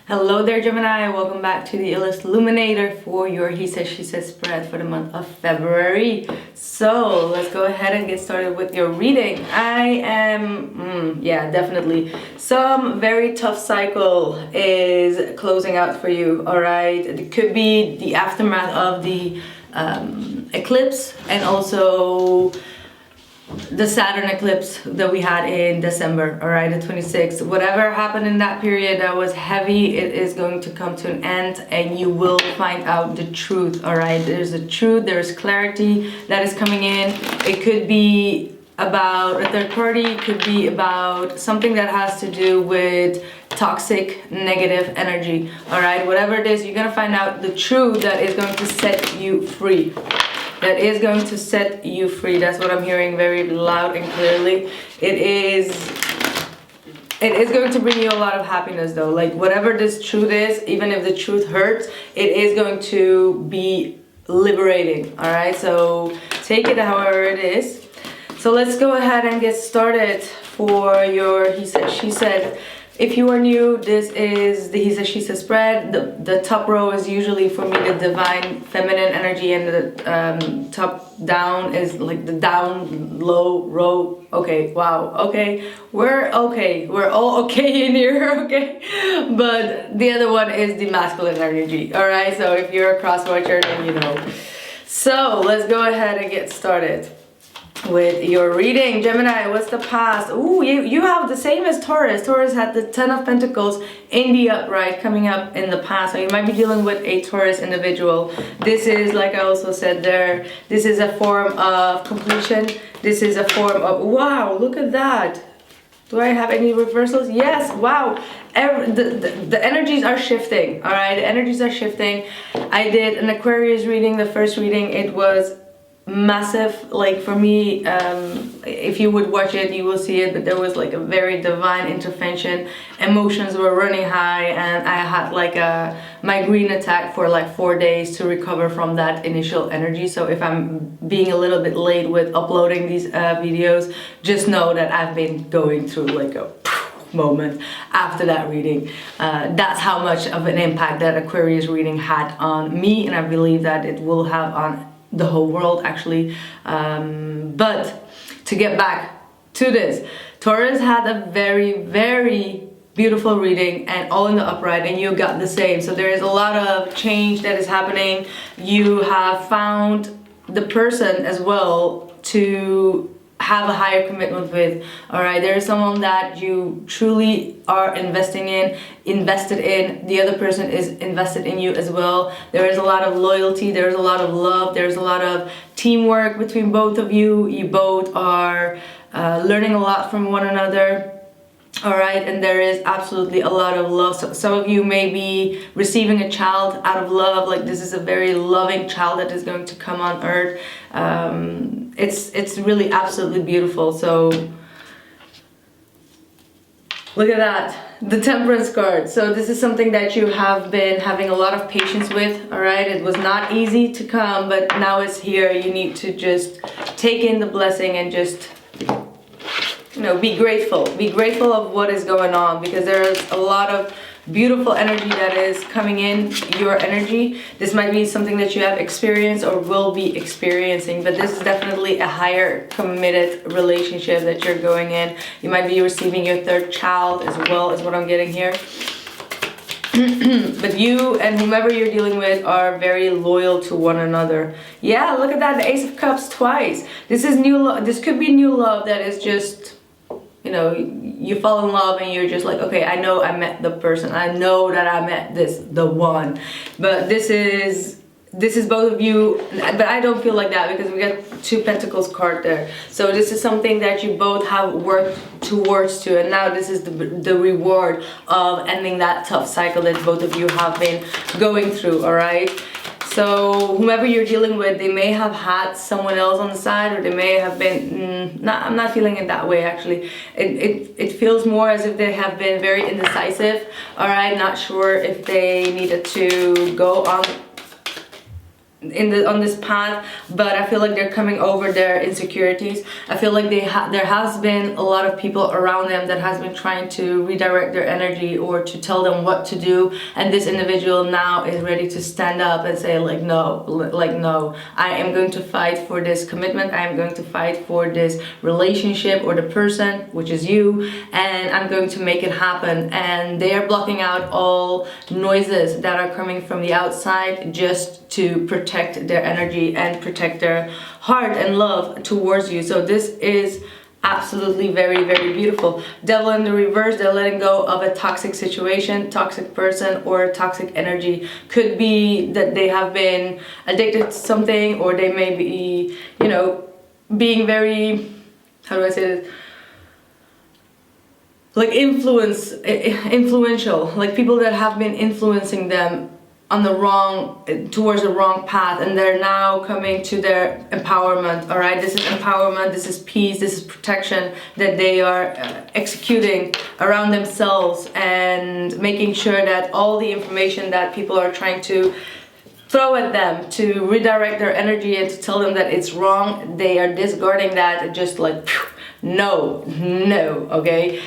Hello there, Gemini. Welcome back to the illest illuminator for your He Says, She Says spread for the month of February. So let's go ahead and get started with your reading. I am, definitely. Some very tough cycle is closing out for you, all right? It could be the aftermath of the eclipse and also the Saturn eclipse that we had in December, all right, the 26th. Whatever happened in that period that was heavy, it is going to come to an end and you will find out the truth, all right? There's a truth, there's clarity that is coming in. It could be about a third party, it could be about something that has to do with toxic, negative energy, all right? Whatever it is, you're gonna find out the truth that is going to set you free. That is going to set you free. That's what I'm hearing very loud and clearly. It is going to bring you a lot of happiness though. Like whatever this truth is, even if the truth hurts, it is going to be liberating. All right, so take it however it is. So let's go ahead and get started for your He Said, She Said. If you are new, this is the He Says, She Says spread. The top row is usually for me the divine feminine energy, and the top down is like the down low row. Okay, wow, okay. We're all okay in here, okay? But the other one is the masculine energy, all right? So if you're a cross watcher, then you know. So let's go ahead and get started with your reading. Gemini, what's the past? Ooh, you have the same as Taurus. Taurus had the 10 of Pentacles in the upright coming up in the past. So you might be dealing with a Taurus individual. This is, like I also said there, this is a form of completion. This is a form of, wow, look at that. Do I have any reversals? Yes, wow. The energies are shifting, all right? The energies are shifting. I did an Aquarius reading, the first reading. It was massive, like for me, if you would watch it you will see it, but there was like a very divine intervention. Emotions were running high and I had like a migraine attack for like 4 days to recover from that initial energy. So if I'm being a little bit late with uploading these videos, just know that I've been going through like a moment after that reading. That's how much of an impact that Aquarius reading had on me, and I believe that it will have on the whole world actually. But to get back to this, Taurus had a very, very beautiful reading and all in the upright, and you got the same. So there is a lot of change that is happening. You have found the person as well to have a higher commitment with, all right? There is someone that you truly are invested in. The other person is invested in you as well. There is a lot of loyalty, there's a lot of love, there's a lot of teamwork between both of you. You both are learning a lot from one another, all right? And there is absolutely a lot of love. So some of you may be receiving a child out of love, like this is a very loving child that is going to come on earth. It's really absolutely beautiful. So look at that, the Temperance card. So this is something that you have been having a lot of patience with, all right? It was not easy to come, but now it's here. You need to just take in the blessing and just, you know, be grateful. Be grateful of what is going on, because there's a lot of beautiful energy that is coming in your energy. This might be something that you have experienced or will be experiencing, but this is definitely a higher committed relationship that you're going in. You might be receiving your third child as well, is what I'm getting here. But you and whomever you're dealing with are very loyal to one another. Yeah, look at that, the Ace of Cups twice. This is new love. This could be new love that is just, you know, you fall in love and you're just like, okay, I know I met the person. I know that I met the one. But this is both of you, but I don't feel like that because we got 2 Pentacles card there. So this is something that you both have worked towards to, and now this is the reward of ending that tough cycle that both of you have been going through, all right? So whomever you're dealing with, they may have had someone else on the side, or they may have been, I'm not feeling it that way actually. It feels more as if they have been very indecisive, all right? Not sure if they needed to go on on this path, but I feel like they're coming over their insecurities. I feel like there has been a lot of people around them that has been trying to redirect their energy or to tell them what to do, and this individual now is ready to stand up and say like no, I am going to fight for this commitment, I am going to fight for this relationship or the person, which is you, and I'm going to make it happen. And they are blocking out all noises that are coming from the outside just to protect their energy and protect their heart and love towards you. So this is absolutely very, very beautiful. Devil in the reverse, they're letting go of a toxic situation, toxic person, or toxic energy. Could be that they have been addicted to something, or they may be, you know, being very, how do I say this, like influential, like people that have been influencing them on the wrong, towards the wrong path, and they're now coming to their empowerment. All right, this is empowerment, this is peace, this is protection that they are executing around themselves, and making sure that all the information that people are trying to throw at them to redirect their energy and to tell them that it's wrong, they are discarding that, just like phew, no, okay?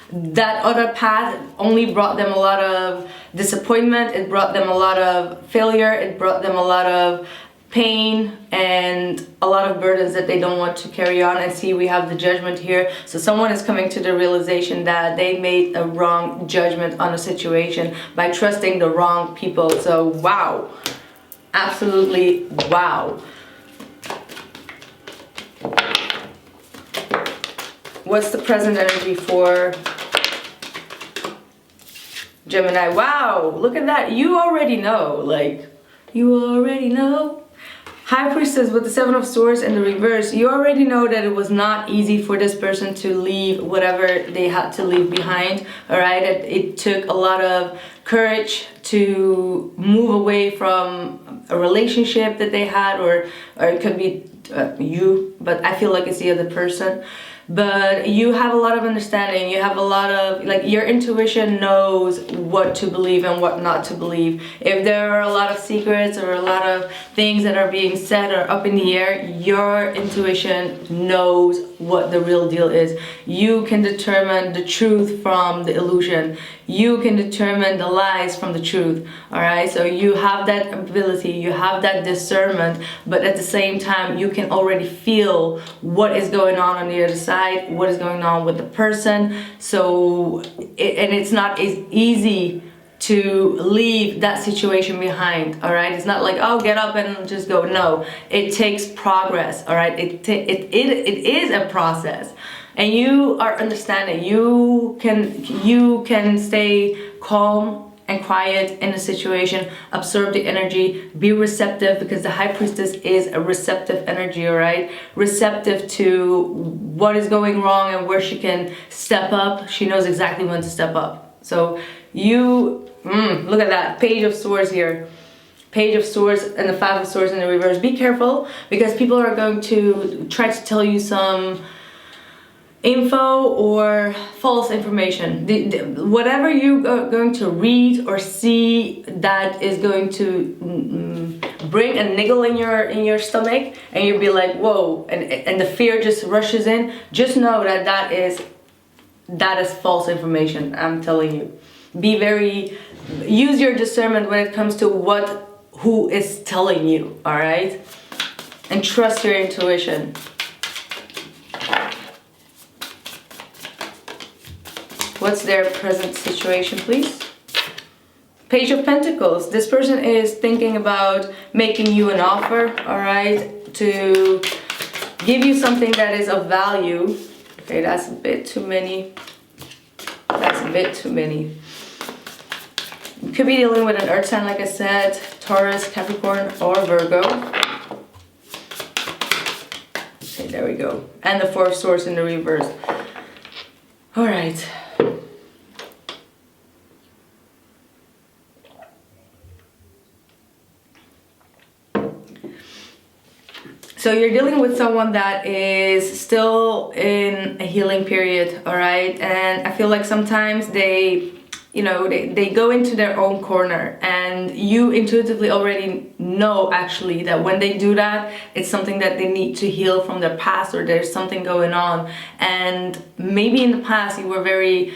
That other path only brought them a lot of disappointment, it brought them a lot of failure, it brought them a lot of pain and a lot of burdens that they don't want to carry on. And see, we have the judgment here. So someone is coming to the realization that they made a wrong judgment on a situation by trusting the wrong people. So wow, absolutely wow. What's the present energy for Gemini? Wow, look at that. You already know, like, you already know. High Priestess with the Seven of Swords in the reverse. You already know that it was not easy for this person to leave whatever they had to leave behind. All right, it took a lot of courage to move away from a relationship that they had, or it could be you, but I feel like it's the other person. But you have a lot of understanding, you have a lot of, like, your intuition knows what to believe and what not to believe. If there are a lot of secrets or a lot of things that are being said or up in the air, your intuition knows what the real deal is. You can determine the truth from the illusion. You can determine the lies from the truth. All right, so you have that ability, you have that discernment, but at the same time you can already feel what is going on the other side, what is going on with the person. So and it's not as easy to leave that situation behind. All right, it's not like, oh, get up and just go. No, it takes progress. All right, it is a process, and you are understanding. You can stay calm and quiet in a situation, absorb the energy, be receptive, because the High Priestess is a receptive energy. All right, receptive to what is going wrong and where she can step up. She knows exactly when to step up. So you look at that Page of Swords here, Page of Swords and the Five of Swords in the reverse. Be careful, because people are going to try to tell you some info or false information. Whatever you are going to read or see that is going to bring a niggle in your stomach, and you'll be like, whoa, and the fear just rushes in, just know that that is false information. I'm telling you. Use your discernment when it comes to who is telling you, all right? And trust your intuition. What's their present situation, please? Page of Pentacles. This person is thinking about making you an offer, all right, to give you something that is of value. Okay, that's a bit too many. That's a bit too many. You could be dealing with an earth sign, like I said, Taurus, Capricorn, or Virgo. Okay, there we go. And the Four of Swords in the reverse. All right. So you're dealing with someone that is still in a healing period, all right? And I feel like sometimes they you know, they go into their own corner, and you intuitively already know actually that when they do that, it's something that they need to heal from their past, or there's something going on. And maybe in the past you were very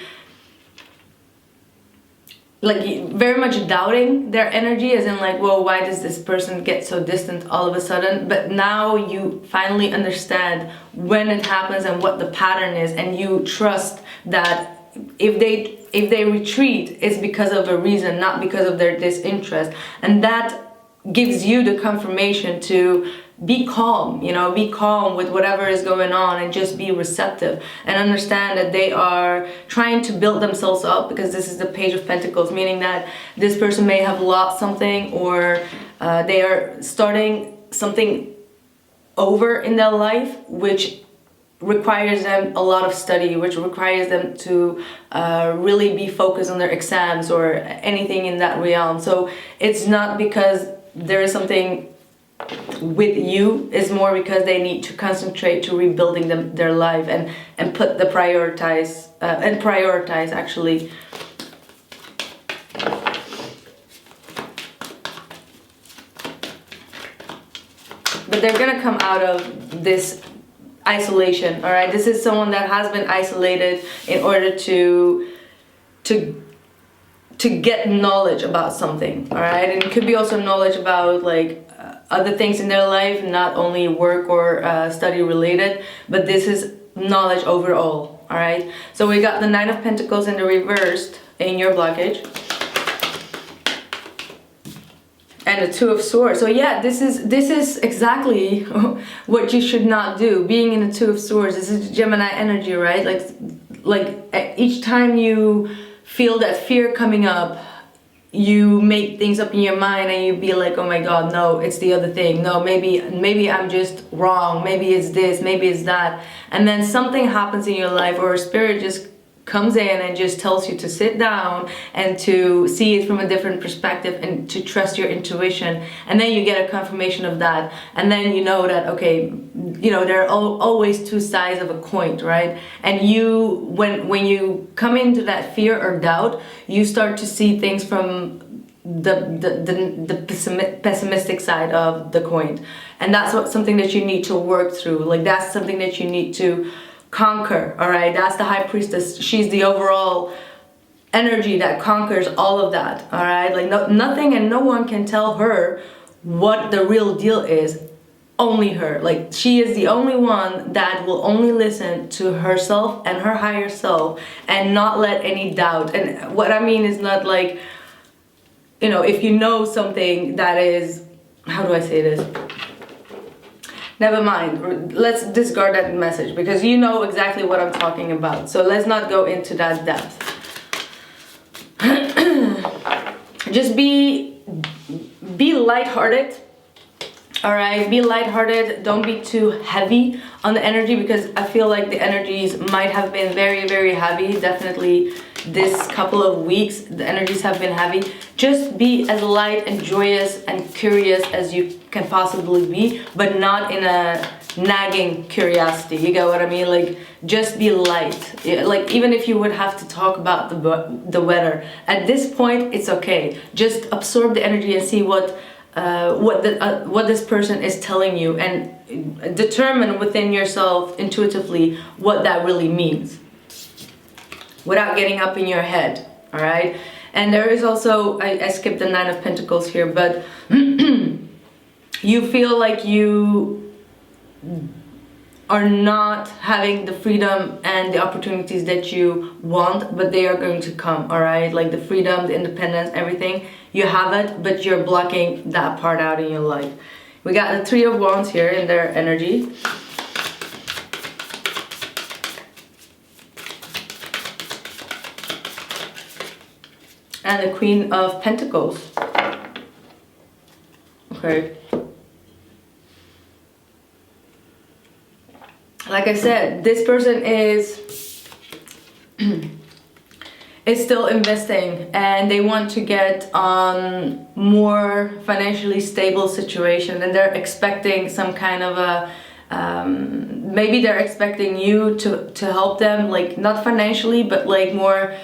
much doubting their energy, as in like, well, why does this person get so distant all of a sudden? But now you finally understand when it happens and what the pattern is, and you trust that if they retreat, it's because of a reason, not because of their disinterest. And that gives you the confirmation to be calm, you know, be calm with whatever is going on, and just be receptive and understand that they are trying to build themselves up, because this is the Page of Pentacles, meaning that this person may have lost something, or they are starting something over in their life, which requires them a lot of study, which requires them to really be focused on their exams or anything in that realm. So it's not because there is something with you, is more because they need to concentrate to rebuilding their life, and put the prioritize actually. But they're gonna come out of this isolation, all right? This is someone that has been isolated in order to get knowledge about something, all right? And it could be also knowledge about like other things in their life, not only work or study related, but this is knowledge overall, all right? So we got the Nine of Pentacles in the reversed in your blockage, and the Two of Swords. So yeah, this is exactly what you should not do. Being in the Two of Swords, this is Gemini energy, right? Like each time you feel that fear coming up, you make things up in your mind, and you be like, oh my god, no, it's the other thing, no, maybe I'm just wrong, maybe it's this, maybe it's that. And then something happens in your life, or a spirit just comes in and just tells you to sit down and to see it from a different perspective, and to trust your intuition. And then you get a confirmation of that, and then you know that, okay, you know, there are always two sides of a coin, right? And you, when you come into that fear or doubt, you start to see things from the pessimistic side of the coin. And that's something that you need to work through. Like, that's something that you need to conquer, all right? That's the High Priestess. She's the overall energy that conquers all of that, all right? Like, nothing and no one can tell her what the real deal is. Only her. Like, she is the only one that will only listen to herself and her higher self, and not let any doubt. And what I mean is not like, you know, if you know something that is, how do I say this? Never mind, let's discard that message, because you know exactly what I'm talking about. So let's not go into that depth. Just be lighthearted, all right? Be lighthearted. Don't be too heavy on the energy, because I feel like the energies might have been very, very heavy. Definitely this couple of weeks, the energies have been heavy. Just be as light and joyous and curious as you can possibly be, but not in a nagging curiosity. You get what I mean? Like, just be light. Like, even if you would have to talk about the weather, at this point it's okay. Just absorb the energy and see what this person is telling you, and determine within yourself intuitively what that really means, without getting up in your head, all right? And there is also, I skipped the Nine of Pentacles here, but you feel like you are not having the freedom and the opportunities that you want, but they are going to come, all right? Like the freedom, the independence, everything, you have it, but you're blocking that part out in your life. We got the Three of Wands here in their energy. And the Queen of Pentacles. Okay. Like I said, this person is still investing, and they want to get on more financially stable situation, and they're expecting some kind of a maybe they're expecting you to help them, like not financially, but like more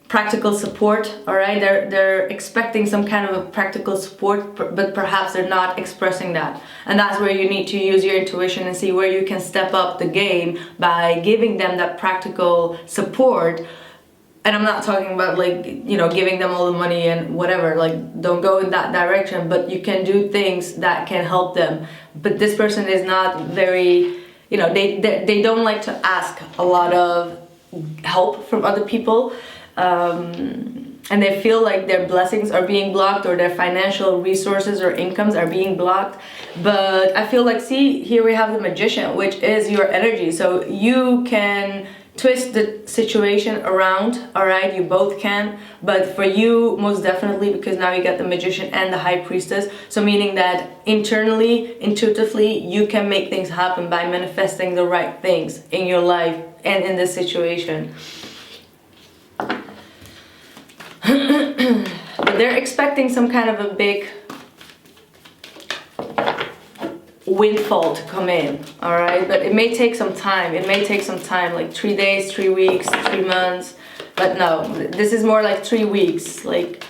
practical support, all right? They're expecting some kind of a practical support, but perhaps they're not expressing that. And that's where you need to use your intuition and see where you can step up the game by giving them that practical support. And I'm not talking about like, you know, giving them all the money and whatever, like don't go in that direction, but you can do things that can help them. But this person is not very, you know, they don't like to ask a lot of help from other people. And they feel like their blessings are being blocked, or their financial resources or incomes are being blocked. But I feel like, see, here we have the Magician, which is your energy. So you can twist the situation around, all right? You both can. But for you, most definitely, because now you got the Magician and the High Priestess. So meaning that internally, intuitively, you can make things happen by manifesting the right things in your life and in this situation. But they're expecting some kind of a big windfall to come in, all right? But it may take some time. It may take some time, like 3 days, 3 weeks, 3 months. But no, this is more like 3 weeks. Like,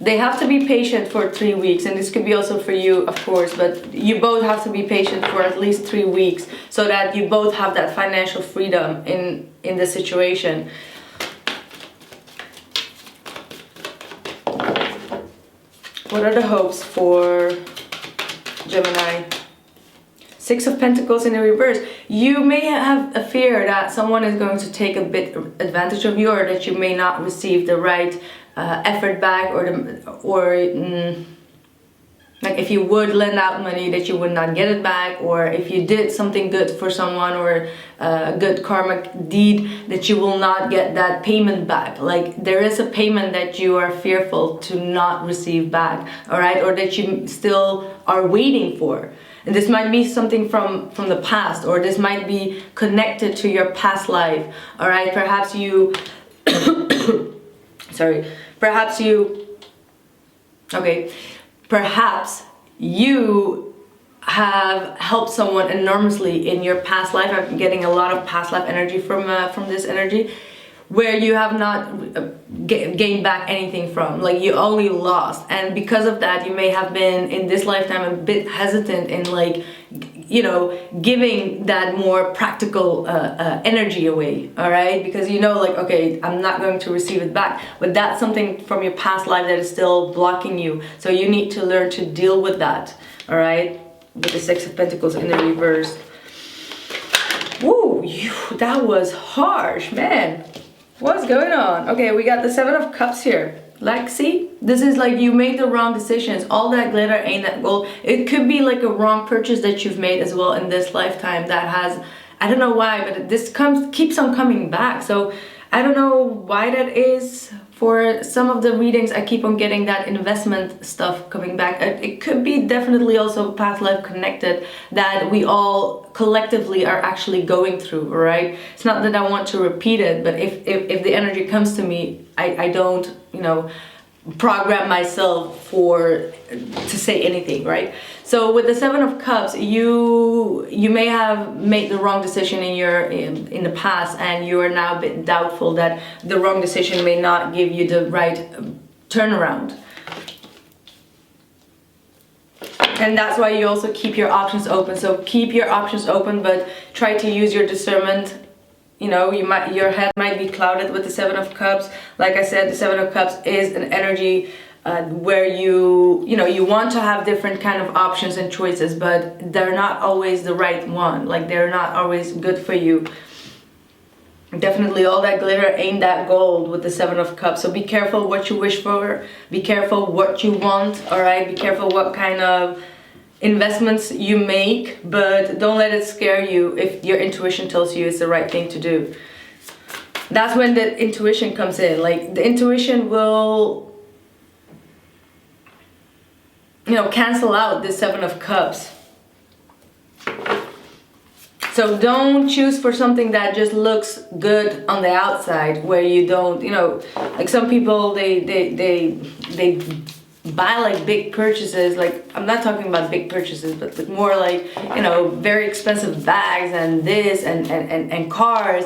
they have to be patient for 3 weeks, and this could be also for you, of course, but you both have to be patient for at least 3 weeks so that you both have that financial freedom in the situation. What are the hopes for Gemini? Six of Pentacles in the reverse. You may have a fear that someone is going to take a bit advantage of you, or that you may not receive the right effort back, like if you would lend out money that you would not get it back, or if you did something good for someone, or a good karmic deed, that you will not get that payment back. Like there is a payment that you are fearful to not receive back, all right? Or that you still are waiting for. And this might be something from the past, or this might be connected to your past life, all right? Perhaps you, perhaps you have helped someone enormously in your past life. I'm getting a lot of past life energy from this energy, where you have not gained back anything from, like you only lost. And because of that, you may have been in this lifetime a bit hesitant in, like, you know, giving that more practical energy away, all right? Because you know, like, okay, I'm not going to receive it back, but that's something from your past life that is still blocking you. So you need to learn to deal with that, all right? With the Six of Pentacles in the reverse. Woo, that was harsh, man. What's going on? Okay, we got the Seven of Cups here. Like, see, this is like you made the wrong decisions. All that glitter ain't that gold. It could be like a wrong purchase that you've made as well in this lifetime that has, I don't know why, but this keeps on coming back. So I don't know why that is. For some of the readings, I keep on getting that investment stuff coming back. It could be definitely also past life connected that we all collectively are actually going through, right? It's not that I want to repeat it, but if the energy comes to me, I don't, you know, program myself to say anything, right? So with the Seven of Cups, you may have made the wrong decision in the past, and you are now a bit doubtful that the wrong decision may not give you the right turnaround. And that's why you also keep your options open. So keep your options open, but try to use your discernment. You know, your head might be clouded with the Seven of Cups. Like I said, the Seven of Cups is an energy where you want to have different kind of options and choices, but they're not always the right one. Like they're not always good for you. Definitely all that glitter ain't that gold with the Seven of Cups. So be careful what you wish for. Be careful what you want, all right? Be careful what kind of investments you make, but don't let it scare you if your intuition tells you it's the right thing to do. That's when the intuition comes in. Like the intuition will, you know, cancel out the Seven of Cups. So don't choose for something that just looks good on the outside, where you don't, you know, like some people they buy like big purchases. Like, I'm not talking about big purchases, but more like, you know, very expensive bags and this and cars,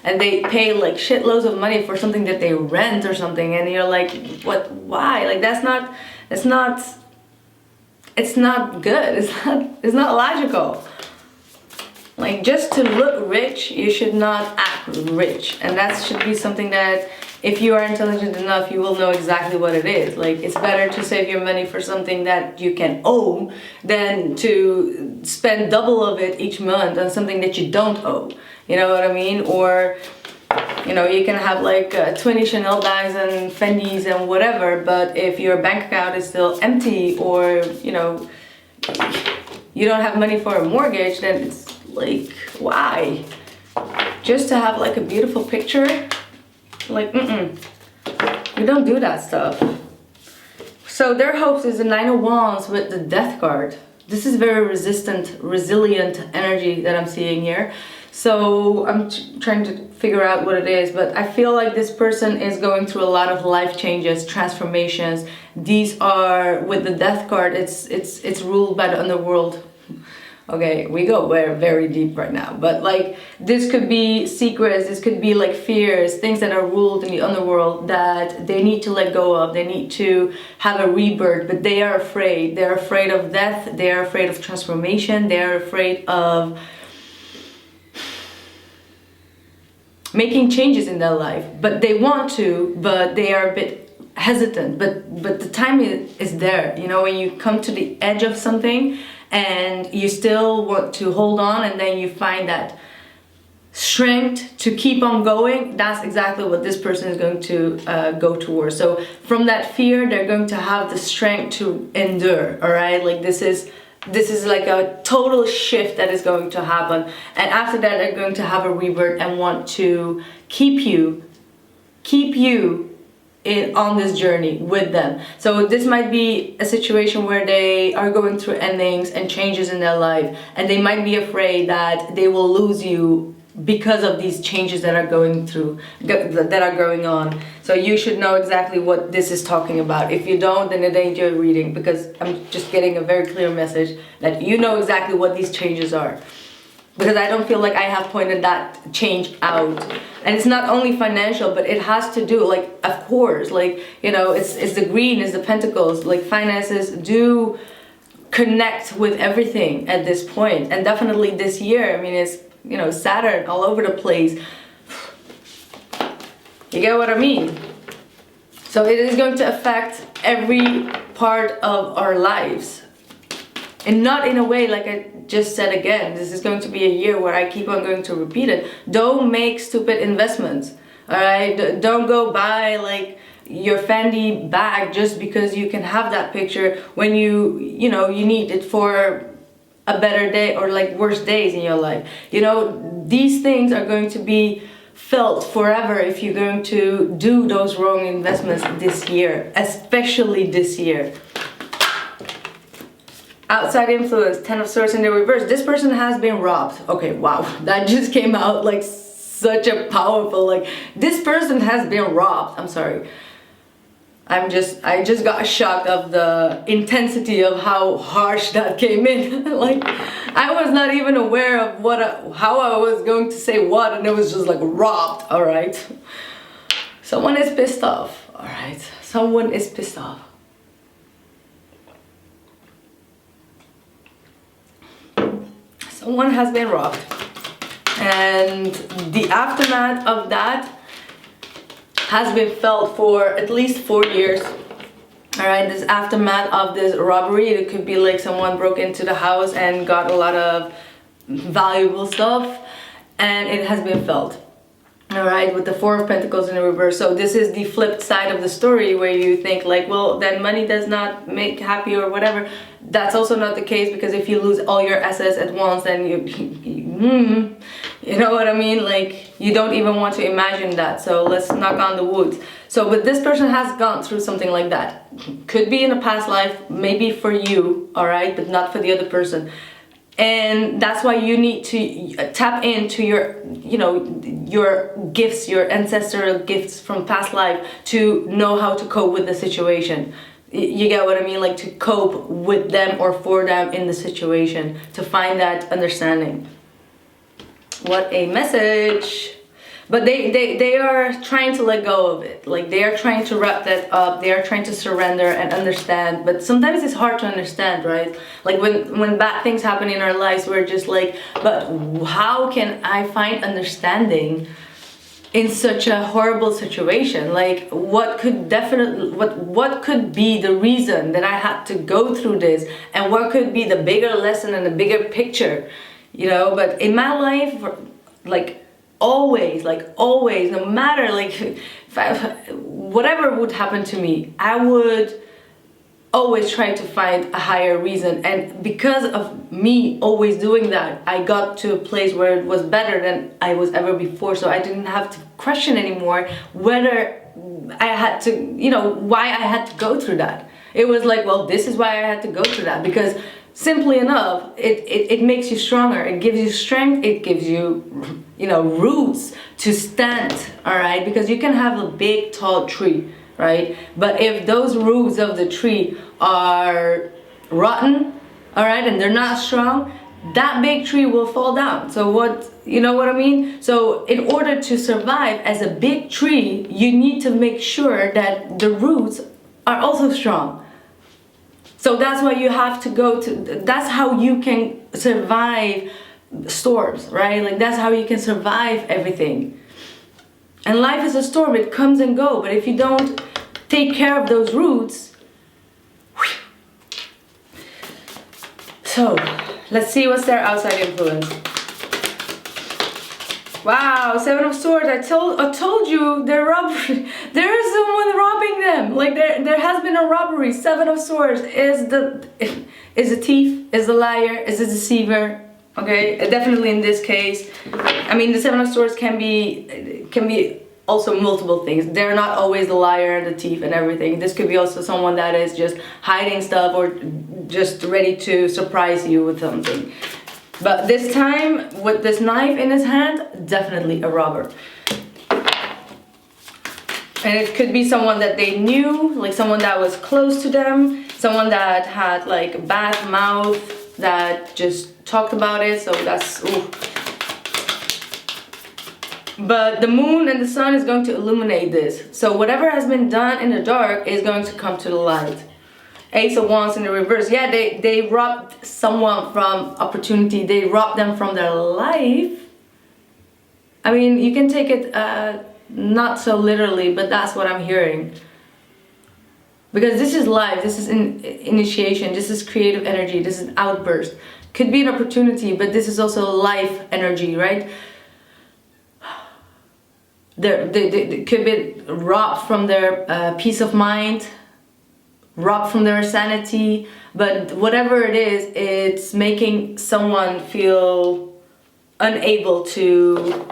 and they pay like shitloads of money for something that they rent or something, and you're like, what, why? Like, it's not good. It's not logical. Like, just to look rich, you should not act rich. And that should be something that, if you are intelligent enough, you will know exactly what it is. Like, it's better to save your money for something that you can own than to spend double of it each month on something that you don't own. You know what I mean? Or, you know, you can have like 20 Chanel bags and Fendi's and whatever, but if your bank account is still empty, or, you know, you don't have money for a mortgage, then it's like, why? Just to have like a beautiful picture? Like, you don't do that stuff. So their hopes is the Nine of Wands with the Death card. This is very resilient energy that I'm seeing here. So I'm trying to figure out what it is, but I feel like this person is going through a lot of life changes, transformations. These are, with the Death card, it's ruled by the underworld. Okay, we go very deep right now, but like, this could be secrets, this could be like fears, things that are ruled in the underworld that they need to let go of. They need to have a rebirth, but they are afraid. They're afraid of death, they are afraid of transformation, they are afraid of making changes in their life, but they want to, but they are a bit hesitant. But the time is there. You know, when you come to the edge of something and you still want to hold on, and then you find that strength to keep on going, that's exactly what this person is going to go towards. So from that fear, they're going to have the strength to endure. All right, like, this is like a total shift that is going to happen, and after that they're going to have a rebirth and want to keep you on this journey with them. So this might be a situation where they are going through endings and changes in their life, and they might be afraid that they will lose you because of these changes that are going on. So you should know exactly what this is talking about. If you don't, then it ain't your reading, because I'm just getting a very clear message that you know exactly what these changes are. Because I don't feel like I have pointed that change out. And it's not only financial, but it has to do, like, of course, like, you know, it's the green, it's the pentacles. Like, finances do connect with everything at this point. And definitely this year, I mean, it's, you know, Saturn all over the place. You get what I mean? So it is going to affect every part of our lives. And not in a way, like I just said again, this is going to be a year where I keep on going to repeat it. Don't make stupid investments, all right? Don't go buy like your Fendi bag just because you can have that picture when you know, you need it for a better day or like worse days in your life. You know, these things are going to be felt forever if you're going to do those wrong investments this year, especially this year. Outside influence, Ten of Swords in the reverse. This person has been robbed. Okay, wow, that just came out like such a powerful, like, this person has been robbed. I'm sorry. I just got shocked of the intensity of how harsh that came in. Like, I was not even aware of how I was going to say what, and it was just like robbed. All right. Someone is pissed off. All right. Someone is pissed off. Someone has been robbed, and the aftermath of that has been felt for at least 4 years. All right, this aftermath of this robbery, it could be like someone broke into the house and got a lot of valuable stuff, and it has been felt. All right, with the Four of Pentacles in the reverse. So this is the flipped side of the story, where you think like, well, then money does not make happy or whatever. That's also not the case, because if you lose all your assets at once, then you know what I mean? Like, you don't even want to imagine that. So let's knock on the wood. So, but this person has gone through something like that. Could be in a past life, maybe for you, all right, but not for the other person. And that's why you need to tap into your, you know, your gifts, your ancestral gifts from past life, to know how to cope with the situation. You get what I mean? Like to cope with them or for them in the situation, to find that understanding. What a message. But they are trying to let go of it. Like they are trying to wrap that up. They are trying to surrender and understand. But sometimes it's hard to understand, right? Like when bad things happen in our lives, we're just like, but how can I find understanding in such a horrible situation? Like what could be the reason that I had to go through this, and what could be the bigger lesson and the bigger picture, you know? But in my life, always, no matter whatever would happen to me, I would always try to find a higher reason. And because of me always doing that, I got to a place where it was better than I was ever before. So I didn't have to question anymore whether I had to, you know, why I had to go through that. It was like, well, this is why I had to go through that, because simply enough, it makes you stronger. It gives you strength. It gives you, you know, roots to stand, all right? Because you can have a big, tall tree, right? But if those roots of the tree are rotten, all right, and they're not strong, that big tree will fall down. So what, you know what I mean? So in order to survive as a big tree, you need to make sure that the roots are also strong. So that's why you have to go to, that's how you can survive storms, right? Like that's how you can survive everything. And life is a storm, it comes and goes. But if you don't take care of those roots, so let's see what's their outside influence. Wow, Seven of Swords. I told you they're robbery. There is someone robbing them. Like there has been a robbery. Seven of Swords is a thief, is a liar, is a deceiver. Okay, definitely in this case. I mean, the Seven of Swords can be also multiple things. They're not always the liar and the thief and everything. This could be also someone that is just hiding stuff or just ready to surprise you with something. But this time, with this knife in his hand, definitely a robber. And it could be someone that they knew, like someone that was close to them, someone that had like a bad mouth, that just talked about it, so that's, ooh. But the moon and the sun is going to illuminate this. So whatever has been done in the dark is going to come to the light. Ace of Wands in the reverse. Yeah, they robbed someone from opportunity. They robbed them from their life. I mean, you can take it not so literally, but that's what I'm hearing. Because this is life. This is initiation. This is creative energy. This is outburst. Could be an opportunity, but this is also life energy, right? They could be robbed from their peace of mind, robbed from their sanity, but whatever it is, it's making someone feel unable to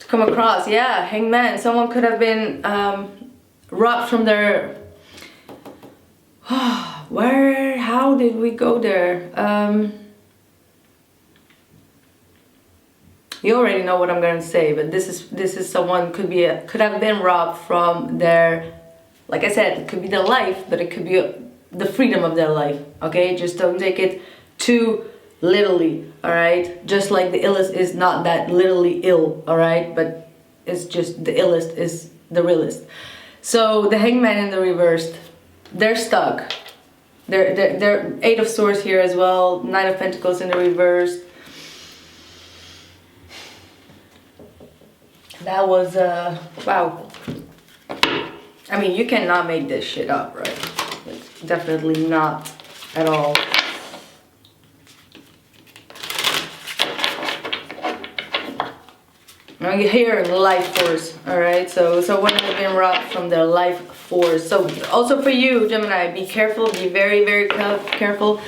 come across. Yeah, Hangman. Someone could have been robbed from their how did we go there? You already know what I'm gonna say, but this is someone could have been robbed from their, like I said, it could be their life, but it could be the freedom of their life. Okay, just don't take it too literally. All right, just like the illest is not that literally ill. All right, but it's just the illest is the realest. So the Hangman in the reversed, they're stuck. They're Eight of Swords here as well. Nine of Pentacles in the reverse. That was wow. I mean, you cannot make this shit up, right? Like, definitely not at all. Now you hear life force, all right? So someone has been robbed from their life force. So also for you, Gemini, be careful. Be very, very careful.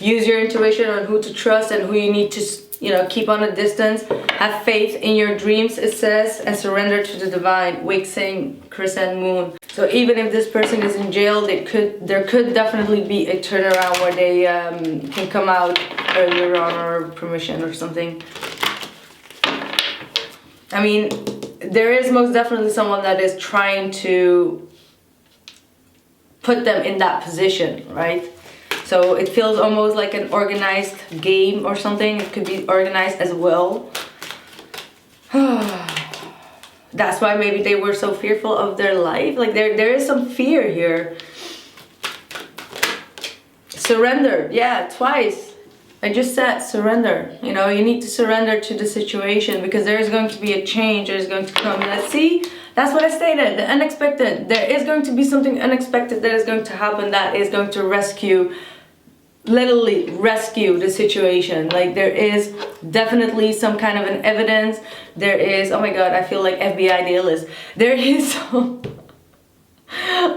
Use your intuition on who to trust and who you need to, you know, keep on a distance. Have faith in your dreams, it says, and surrender to the divine. Wake, sing, crescent moon. So even if this person is in jail, there could definitely be a turnaround where they can come out earlier on, or permission or something. I mean, there is most definitely someone that is trying to put them in that position, right? So it feels almost like an organized game or something. It could be organized as well. That's why maybe they were so fearful of their life. Like there is some fear here. Surrender, yeah, twice. I just said surrender. You know, you need to surrender to the situation because there is going to be a change. There is going to come. Let's see. That's what I stated. The unexpected. There is going to be something unexpected that is going to happen that is going to rescue, literally rescue the situation. Like there is definitely some kind of an evidence. There is, oh my god, I feel like FBI the illest. There is some,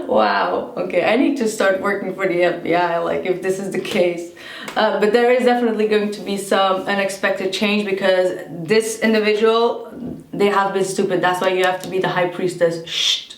wow, okay, I need to start working for the FBI, like if this is the case. But there is definitely going to be some unexpected change because this individual, they have been stupid. That's why you have to be the high priestess. Shh.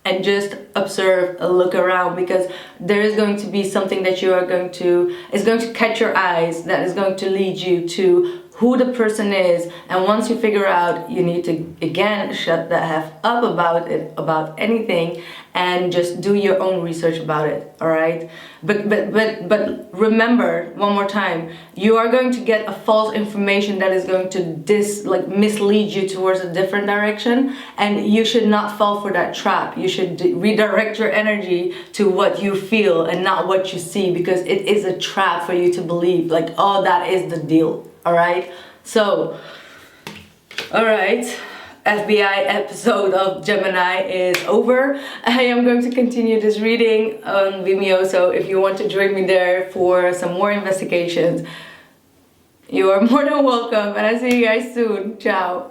And just observe, look around, because there is going to be something that you are going to, is going to catch your eyes, that is going to lead you to who the person is. And once you figure out, you need to again shut the F up about it, about anything, and just do your own research about it. All right, but remember one more time, you are going to get a false information that is going to mislead you towards a different direction, and you should not fall for that trap. You should redirect your energy to what you feel and not what you see, because it is a trap for you to believe like, oh, that is the deal. All right, so all right, FBI episode of Gemini is over. I am going to continue this reading on Vimeo, so if you want to join me there for some more investigations, you are more than welcome, and I'll see you guys soon. Ciao.